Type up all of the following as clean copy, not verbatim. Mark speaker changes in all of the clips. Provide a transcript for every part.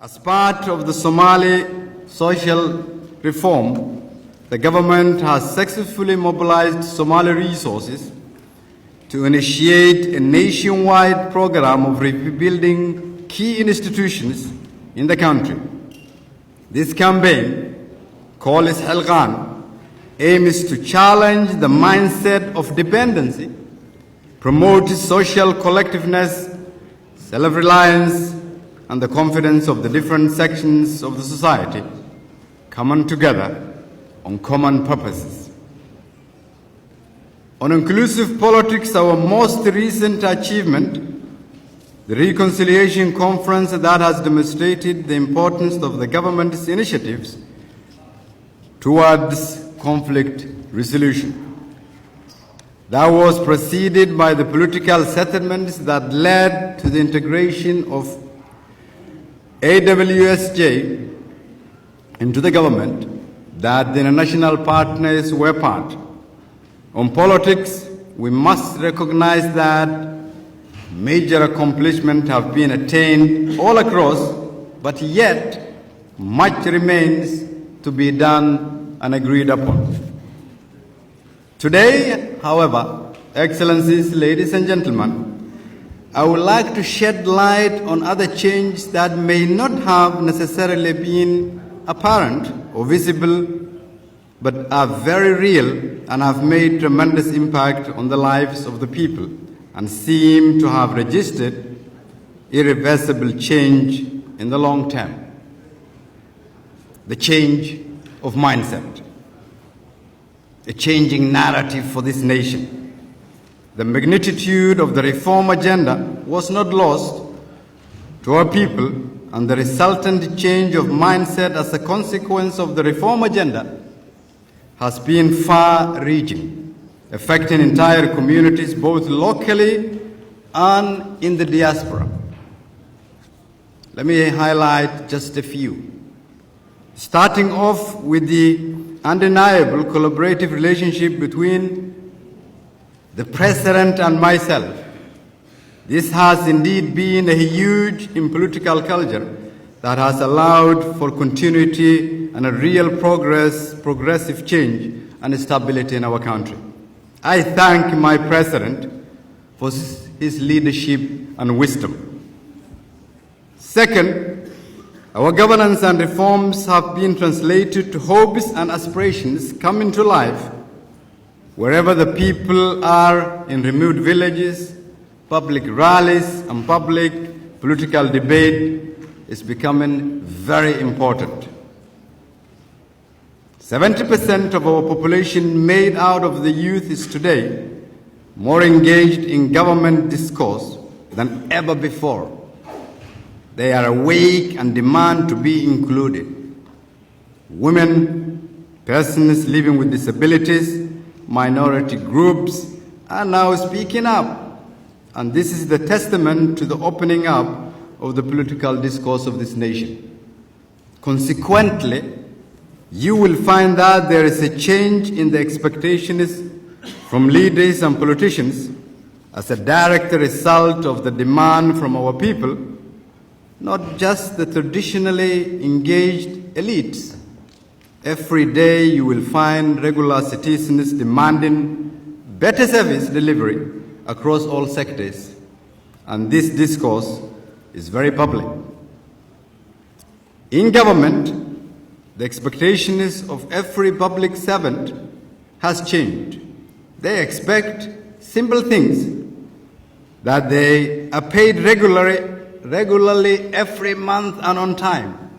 Speaker 1: As part of the Somali social reform, the government has successfully mobilized Somali resources to initiate a nationwide program of rebuilding key institutions in the country. This campaign, called Halqan, aims to challenge the mindset of dependency, promote social collectiveness, self-reliance, and the confidence of the different sections of the society coming together on common purposes. On inclusive politics, our most recent achievement, the Reconciliation Conference that has demonstrated the importance of the government's initiatives towards conflict resolution. That was preceded by the political settlements that led to the integration of AWSJ into the government that the international partners were part. On politics, we must recognize that major accomplishments have been attained all across, but yet much remains to be done and agreed upon. Today, however, Excellencies, ladies and gentlemen, I would like to shed light on other changes that may not have necessarily been apparent or visible, but are very real and have made tremendous impact on the lives of the people and seem to have registered irreversible change in the long term. The change of mindset, a changing narrative for this nation. The magnitude of the reform agenda was not lost to our people, and the resultant change of mindset as a consequence of the reform agenda has been far-reaching, affecting entire communities both locally and in the diaspora. Let me highlight just a few. Starting off with the undeniable collaborative relationship between the President and myself. This has indeed been a huge in political culture that has allowed for continuity and a real progressive change and stability in our country. I thank my President for his leadership and wisdom. Second, our governance and reforms have been translated to hopes and aspirations coming to life wherever the people are, in remote villages. Public rallies and public political debate is becoming very important. 70% of our population made out of the youth is today more engaged in government discourse than ever before. They are awake and demand to be included. Women, persons living with disabilities, minority groups are now speaking up. And this is the testament to the opening up of the political discourse of this nation. Consequently, you will find that there is a change in the expectations from leaders and politicians as a direct result of the demand from our people, not just the traditionally engaged elites. Every day you will find regular citizens demanding better service delivery across all sectors, and this discourse is very public. In government, the expectations of every public servant has changed. They expect simple things, that they are paid regularly every month and on time.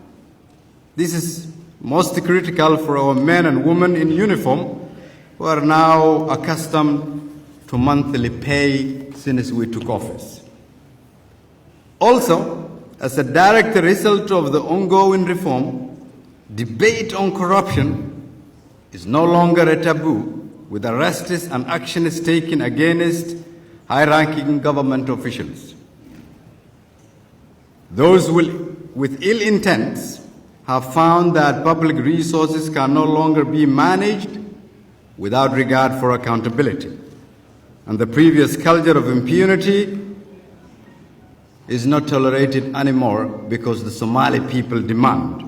Speaker 1: This is most critical for our men and women in uniform who are now accustomed to monthly pay since we took office. Also, as a direct result of the ongoing reform, debate on corruption is no longer a taboo, with arrests and actions taken against high-ranking government officials. Those with ill intents have found that public resources can no longer be managed without regard for accountability. And the previous culture of impunity is not tolerated anymore because the Somali people demand.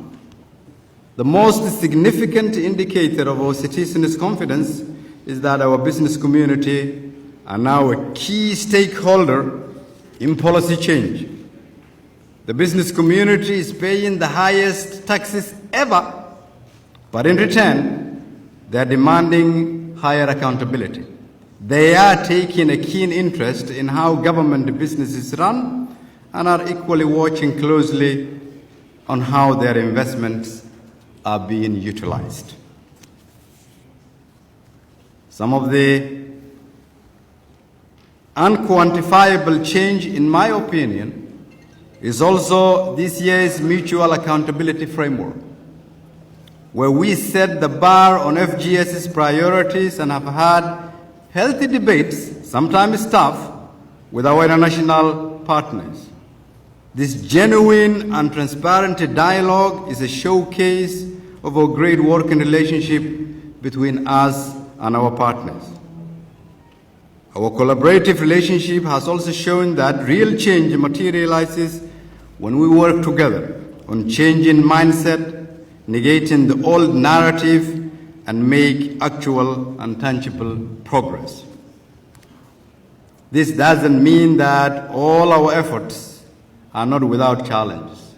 Speaker 1: The most significant indicator of our citizens' confidence is that our business community are now a key stakeholder in policy change. The business community is paying the highest taxes ever, but in return, they are demanding higher accountability. They are taking a keen interest in how government businesses run and are equally watching closely on how their investments are being utilized. Some of the unquantifiable change, in my opinion, is also this year's mutual accountability framework, where we set the bar on FGS's priorities and have had healthy debates, sometimes tough, with our international partners. This genuine and transparent dialogue is a showcase of our great working relationship between us and our partners. Our collaborative relationship has also shown that real change materializes when we work together on changing mindset, negating the old narrative, and make actual and tangible progress. This doesn't mean that all our efforts are not without challenges,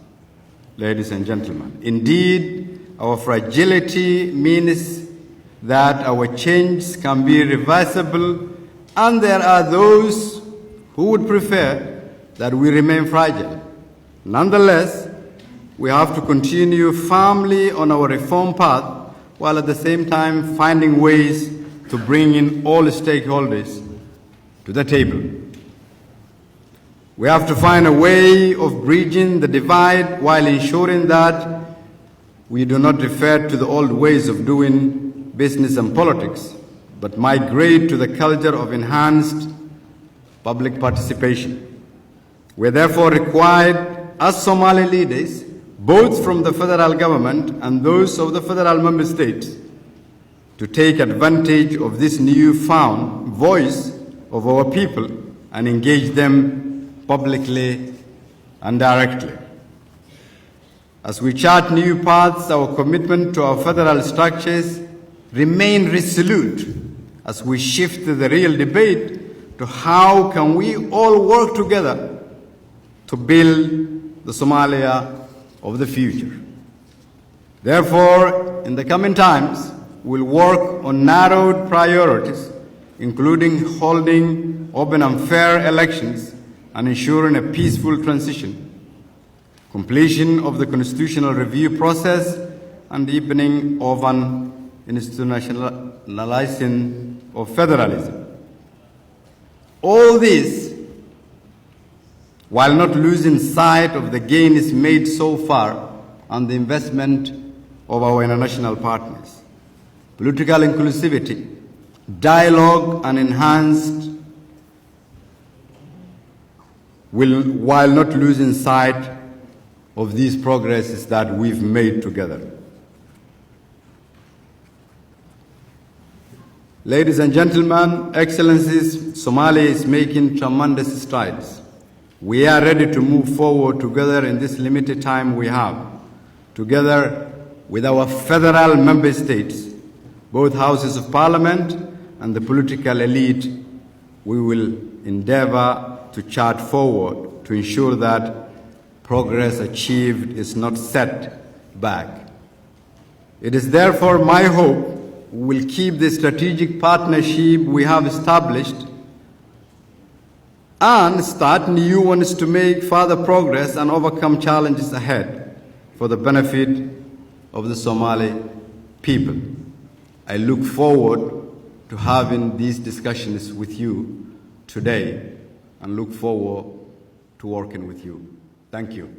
Speaker 1: ladies and gentlemen. Indeed, our fragility means that our changes can be reversible, and there are those who would prefer that we remain fragile. Nonetheless, we have to continue firmly on our reform path while at the same time finding ways to bring in all stakeholders to the table. We have to find a way of bridging the divide while ensuring that we do not refer to the old ways of doing business and politics, but migrate to the culture of enhanced public participation. We are therefore required as Somali leaders, both from the federal government and those of the federal member states, to take advantage of this newfound voice of our people and engage them publicly and directly. As we chart new paths, our commitment to our federal structures remain resolute as we shift the real debate to how can we all work together to build the Somalia of the future. Therefore, in the coming times, we'll work on narrowed priorities, including holding open and fair elections and ensuring a peaceful transition, completion of the constitutional review process, and deepening of an institutionalizing of federalism. All this while not losing sight of the gains made so far and the investment of our international partners. Political inclusivity, dialogue, and enhanced while not losing sight of these progresses that we've made together. Ladies and gentlemen, Excellencies, Somalia is making tremendous strides. We are ready to move forward together in this limited time we have, together with our federal member states, both houses of parliament and the political elite. We will endeavor to chart forward to ensure that progress achieved is not set back. It is therefore my hope we will keep the strategic partnership we have established and start new ones to make further progress and overcome challenges ahead for the benefit of the Somali people. I look forward to having these discussions with you today and look forward to working with you. Thank you.